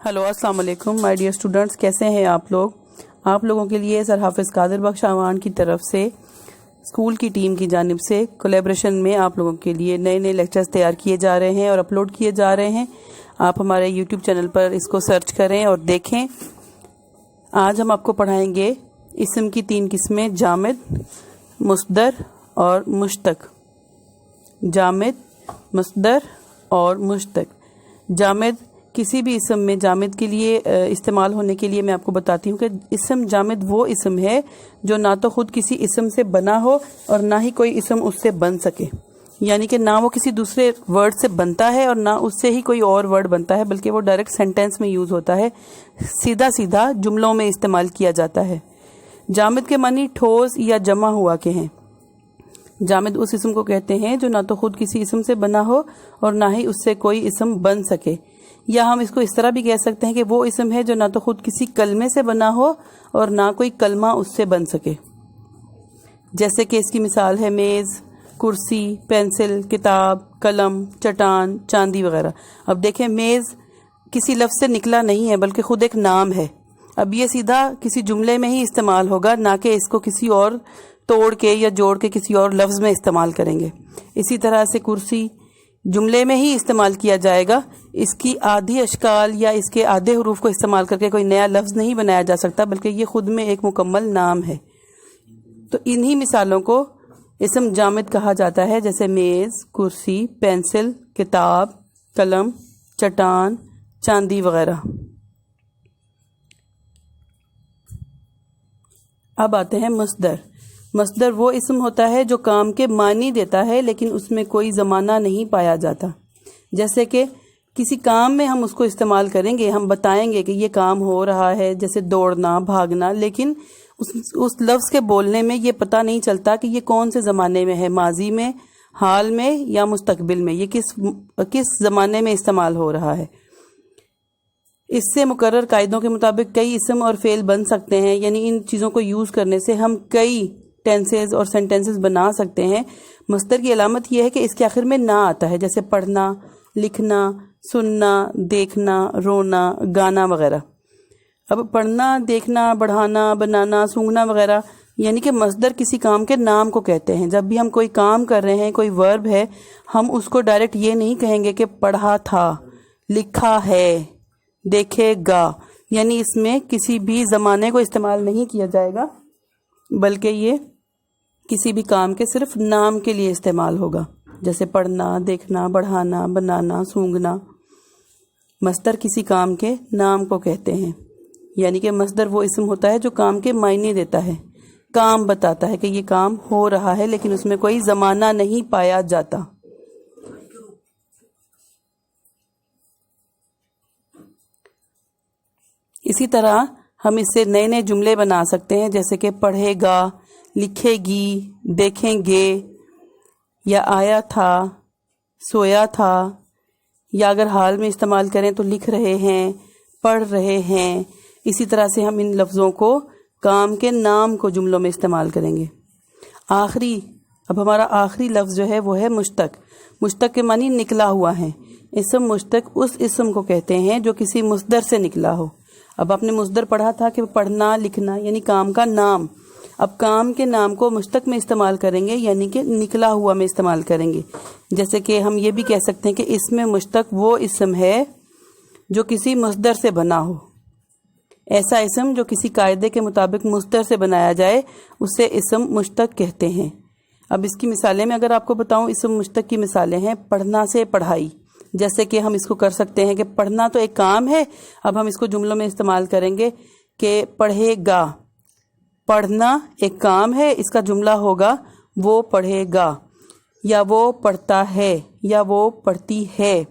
Hello अस्सलाम वालेकुम my dear students, कैसे हैं आप लोग। आप लोगों के लिए सर हाफिज़ कादिर बख्श आवान की तरफ से स्कूल की टीम की जानिब से कोलैबोरेशन में आप लोगों के लिए नए नए लेक्चर्स तैयार किए जा रहे हैं और अपलोड किए जा रहे हैं। आप हमारे यूट्यूब चैनल पर इसको सर्च करें और देखें। आज हम आपको पढ़ाएंगे इसम की 3 किस्में, जामिद, मुस्दर और मुश्तक। जामिद, मुस्दर और मुश्तक। जामिद किसी भी इसम में जामिद के लिए इस्तेमाल होने के लिए मैं आपको बताती हूँ कि इसम जामिद वो इसम है जो ना तो खुद किसी इसम से बना हो और ना ही कोई इसम उससे बन सके, यानी कि ना वो किसी दूसरे वर्ड से बनता है और ना उससे ही कोई और वर्ड बनता है, बल्कि वो डायरेक्ट सेंटेंस में यूज होता है, सीधा सीधा जुमलों में इस्तेमाल किया जाता है। जामिद के मानी ठोस या जमा हुआ के हैं। जामिद उस इसम को कहते हैं जो ना तो खुद किसी इसम से बना हो और ना ही उससे कोई इसम बन सके, या हम इसको इस तरह भी कह सकते हैं कि वो इसम है जो ना तो खुद किसी कलमे से बना हो और ना कोई कलमा उससे बन सके। जैसे कि इसकी मिसाल है मेज़, कुर्सी, पेंसिल, किताब, कलम, चट्टान, चांदी वगैरह। अब देखें, मेज़ किसी लफ्ज़ से निकला नहीं है बल्कि खुद एक नाम है। अब ये सीधा किसी जुमले में ही इस्तेमाल होगा, ना कि इसको किसी और तोड़ के या जोड़ के किसी और लफ्ज़ में इस्तेमाल करेंगे। इसी तरह से कुर्सी जुमले में ही इस्तेमाल किया जाएगा। इसकी आधी अशकाल या इसके आधे हरूफ को इस्तेमाल करके कोई नया लफ्ज़ नहीं बनाया जा सकता, बल्कि ये खुद में एक मुकम्मल नाम है। तो इन्हीं मिसालों को इसम जामिद कहा जाता है, जैसे मेज़, कुर्सी, पेंसिल, किताब, कलम, चट्टान, चांदी वगैरह। अब आते हैं मस्दर। मस्दर वो इसम होता है जो काम के मानी देता है लेकिन उसमें कोई ज़माना नहीं पाया जाता। जैसे कि किसी काम में हम उसको इस्तेमाल करेंगे, हम बताएंगे कि ये काम हो रहा है, जैसे दौड़ना, भागना, लेकिन उस लफ्ज़ के बोलने में ये पता नहीं चलता कि ये कौन से ज़माने में है, माजी में, हाल में या मुस्तकबिल में, ये किस ज़माने में इस्तेमाल हो रहा है। इससे मुकर्रर कायदों के मुताबिक कई इसम और फेल बन सकते हैं, यानी इन चीज़ों को यूज़ करने से हम कई टेंसेस और सेंटेंसेस बना सकते हैं। मस्दर की अलामत यह है कि इसके आखिर में ना आता है, जैसे पढ़ना, लिखना, सुनना, देखना, रोना, गाना वगैरह। अब पढ़ना, देखना, बढ़ाना, बनाना, सूंघना वगैरह, यानी कि मस्दर किसी काम के नाम को कहते हैं। जब भी हम कोई काम कर रहे हैं, कोई वर्ब है, हम उसको डायरेक्ट ये नहीं कहेंगे कि पढ़ा था, लिखा है, देखेगा, यानी इसमें किसी भी ज़माने को इस्तेमाल नहीं किया जाएगा, बल्कि ये किसी भी काम के सिर्फ नाम के लिए इस्तेमाल होगा, जैसे पढ़ना, देखना, बढ़ाना, बनाना, सूंघना। मस्दर किसी काम के नाम को कहते हैं, यानी कि मस्दर वो इसम होता है जो काम के मायने देता है, काम बताता है कि ये काम हो रहा है लेकिन उसमें कोई ज़माना नहीं पाया जाता। इसी तरह हम इससे नए नए जुमले बना सकते हैं, जैसे कि पढ़ेगा, लिखेगी, देखेंगे, या आया था, सोया था, या अगर हाल में इस्तेमाल करें तो लिख रहे हैं, पढ़ रहे हैं। इसी तरह से हम इन लफ्ज़ों को, काम के नाम को जुमलों में इस्तेमाल करेंगे। अब हमारा आखिरी लफ्ज़ जो है वो है मुश्तक। मुश्तक के मानी निकला हुआ है। इसम मुश्तक उस इसम को कहते हैं जो किसी मुस्दर से निकला हो। अब आपने मुस्दर पढ़ा था कि पढ़ना, लिखना, यानी काम का नाम। अब काम के नाम को मुश्तक में इस्तेमाल करेंगे, यानी कि निकला हुआ में इस्तेमाल करेंगे। जैसे कि हम ये भी कह सकते हैं कि इसमें मुश्तक वो इसम है जो किसी मुस्दर से बना हो। ऐसा इसम जो किसी कायदे के मुताबिक मुस्दर से बनाया जाए उसे इसम मुश्तक कहते हैं। अब इसकी मिसालें मैं अगर आपको बताऊं, इसम मुश्तक की मिसालें हैं पढ़ना से पढ़ाई। जैसे कि हम इसको कर सकते हैं कि पढ़ना तो एक काम है, अब हम इसको जुमलों में इस्तेमाल करेंगे कि पढ़ेगा। पढ़ना एक काम है, इसका जुमला होगा वो पढ़ेगा, या वो पढ़ता है, या वो पढ़ती है।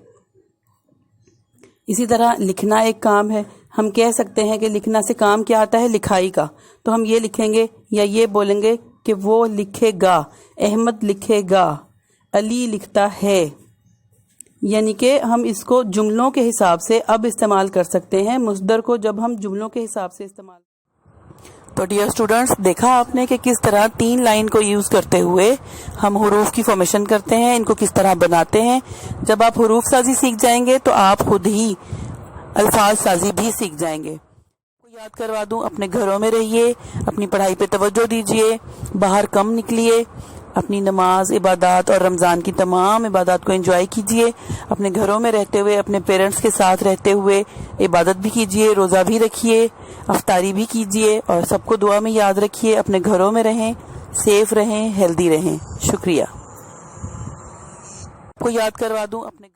इसी तरह लिखना एक काम है। हम कह सकते हैं कि लिखना से काम क्या आता है, लिखाई का। तो हम ये लिखेंगे या ये बोलेंगे कि वो लिखेगा, अहमद लिखेगा, अली लिखता है। यानी कि हम इसको जुमलों के हिसाब से अब इस्तेमाल कर सकते हैं, मुस्दर को जब हम जुमलों के हिसाब से इस्तेमाल। तो डियर स्टूडेंट्स, देखा आपने कि किस तरह 3 लाइन को यूज़ करते हुए हम हुरूफ की फॉर्मेशन करते हैं, इनको किस तरह बनाते हैं। जब आप हुरूफ साजी सीख जाएंगे तो आप खुद ही الفاظ سازی بھی سیکھ جائیں گے۔ یاد کروا دوں، اپنے گھروں میں رہیے، اپنی پڑھائی پہ توجہ دیجیے، باہر کم نکلیے، اپنی نماز، عبادات اور رمضان کی تمام عبادات کو انجوائے کیجیے۔ اپنے گھروں میں رہتے ہوئے اپنے پیرنٹس کے ساتھ رہتے ہوئے عبادت بھی کیجیے، روزہ بھی رکھیے، افطاری بھی کیجیے، اور سب کو دعا میں یاد رکھیے۔ اپنے گھروں میں رہیں، سیف رہیں، ہیلدی رہیں۔ شکریہ۔ کو یاد کروا دوں، اپنے